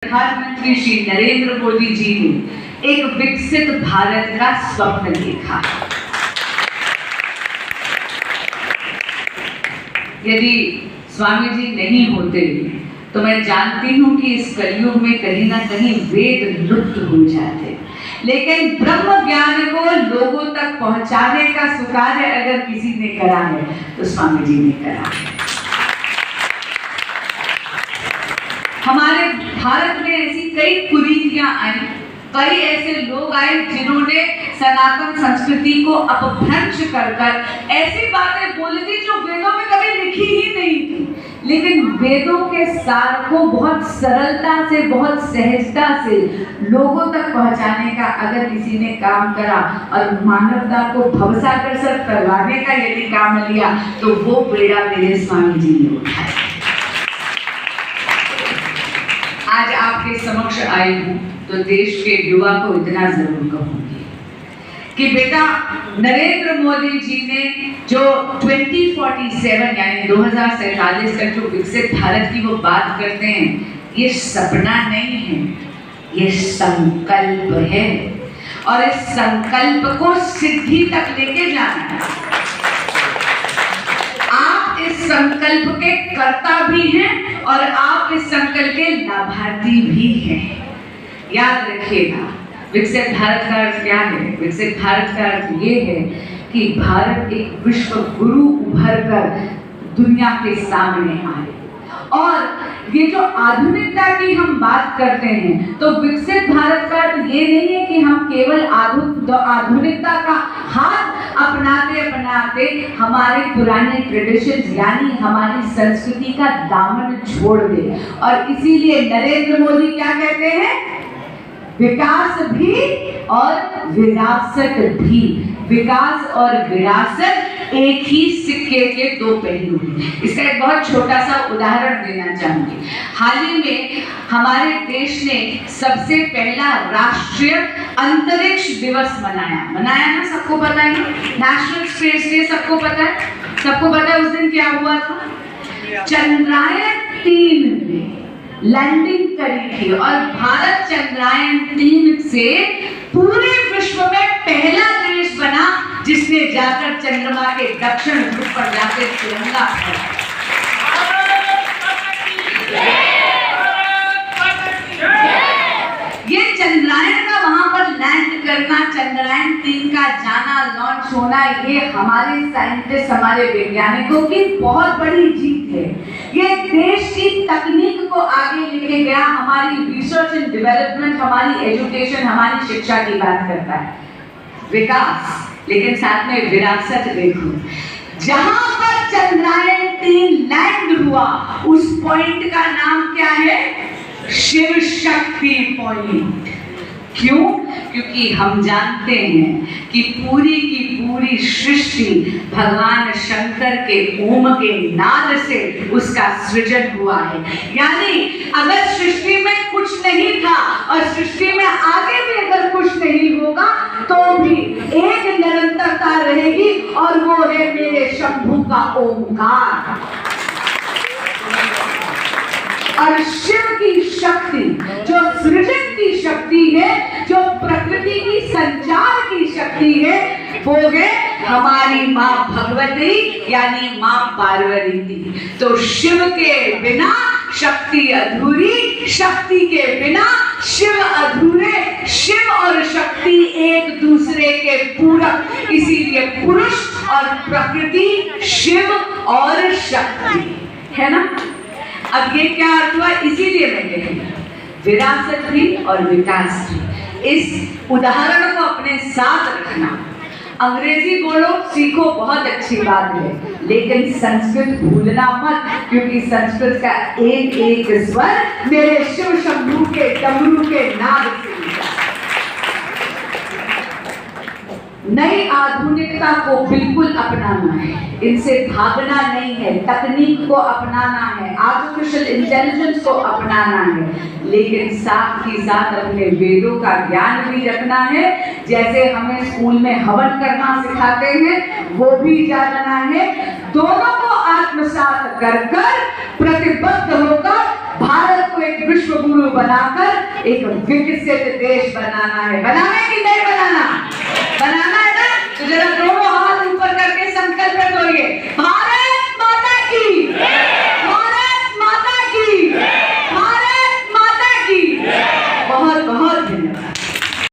प्रधानमंत्री श्री नरेंद्र मोदी जी ने एक विकसित भारत का स्वप्न देखा। यदि स्वामी जी नहीं होते तो मैं जानती हूं कि इस कलयुग में कहीं ना कहीं वेद लुप्त हो जाते, लेकिन ब्रह्म ज्ञान को लोगों तक पहुंचाने का सुकार्य अगर किसी ने करा है तो स्वामी जी ने करा है। हमारे भारत में ऐसी कई कुरीतियां आई, कई ऐसे लोग आए जिन्होंने सनातन संस्कृति को अपभ्रंश कर ऐसी बातें बोली थी जो वेदों में कभी लिखी ही नहीं थी, लेकिन वेदों के सार को बहुत सरलता से, बहुत सहजता से लोगों तक पहुंचाने का अगर किसी ने काम करा और मानवता को भवसागर से करवाने का यदि काम लिया तो वो बेड़ा मेरे स्वामी जी ने उठाया। आज आपके समक्ष आई हूं तो देश के युवा को इतना जरूर कहूंगी कि बेटा नरेंद्र मोदी जी ने जो 2047 यानी 2047 तक जो विकसित भारत की वो बात करते हैं, ये सपना नहीं है, ये संकल्प है और इस संकल्प को सिद्धि तक लेके जाना है। आप इस संकल्प के कर्ता भी हैं और आप इस संकल्प के लाभार्थी भी हैं। याद रखिएगा, विकसित भारत का अर्थ क्या है? विकसित भारत का अर्थ ये है कि भारत एक विश्व गुरु उभर कर दुनिया के सामने आए। और ये जो आधुनिकता की हम बात करते हैं तो विकसित भारत का अर्थ ये नहीं है कि हम केवल आधुनिकता का हाथ अपनाते अपनाते हमारे पुराने ट्रेडिशंस यानी हमारी संस्कृति का दामन छोड़ दे। और इसीलिए नरेंद्र मोदी क्या कहते हैं? विकास भी और विरासत भी। विकास और विरासत एक ही सिक्के के दो पहलू हैं। इसका एक बहुत छोटा सा उदाहरण देना चाहूंगी। हाल ही में हमारे देश ने सबसे पहला राष्ट्रीय अंतरिक्ष दिवस मनाया ना, सबको पता है? नेशनल स्पेस डे सबको पता है? सबको पता है उस दिन क्या हुआ था? चंद्रयान-3 में लैंडिंग करी थी और भारत चंद्रयान-3 से पूरे विश्व में पहला देश बना जिसने जाकर चंद्रमा के दक्षिण ध्रुव पर जाकर तिरंगा फहराया। ये चंद्रयान का वहां पर लैंड करना, चंद्रयान-3 का जाना, लॉन्च होना, ये हमारे साइंटिस्ट, हमारे वैज्ञानिकों की बहुत बड़ी जीत है। ये देश की तकनीक को आगे लेके गया, हमारी रिसर्च एंड डेवलपमेंट, हमारी एजुकेशन, हमारी शिक्षा की बात करता है। विकास, लेकिन साथ में विरासत देखो। जहां पर चंद्रयान-3 लैंड हुआ उस पॉइंट का नाम क्या है? शिव शक्ति पॉइंट। क्यों? क्योंकि हम जानते हैं कि पूरी की पूरी सृष्टि भगवान शंकर के ओम के नाद से उसका सृजन हुआ है। यानी अगर सृष्टि में कुछ नहीं था और सृष्टि में आगे भी अगर कुछ नहीं होगा तो भी एक निरंतरता रहेगी और वो है मेरे शंभू का ओमकार। और शिव की शक्ति जो सृजन की शक्ति है, जो प्रकृति की संचार की शक्ति है, वो है हमारी माँ भगवती यानी माँ पार्वती। तो शिव के बिना शक्ति अधूरी, शक्ति के बिना शिव अधूरे। शिव और शक्ति एक दूसरे के पूरक, इसीलिए पुरुष और प्रकृति, शिव और शक्ति, है ना? अब ये क्या अर्थ हुआ? इसीलिए मैं कहती विरासत भी और विकास भी। इस उदाहरण को अपने साथ रखना। अंग्रेजी बोलो सीखो, बहुत अच्छी बात है, लेकिन संस्कृत भूलना मत, क्योंकि संस्कृत का एक एक स्वर मेरे शिव शंभू के डमरू के नाद से। नई आधुनिकता को बिल्कुल अपनाना है, इनसे भागना नहीं है, तकनीक को अपनाना है, आर्टिफिशियल इंटेलिजेंस को अपनाना है, लेकिन साथ ही साथ अपने वेदों का ज्ञान भी रखना है। जैसे हमें स्कूल में हवन करना सिखाते हैं वो भी जानना है। दोनों को आत्मसात कर प्रतिबद्ध होकर भारत को को एक विश्व गुरु बनाकर एक विकसित देश बनाना है। बनावे कि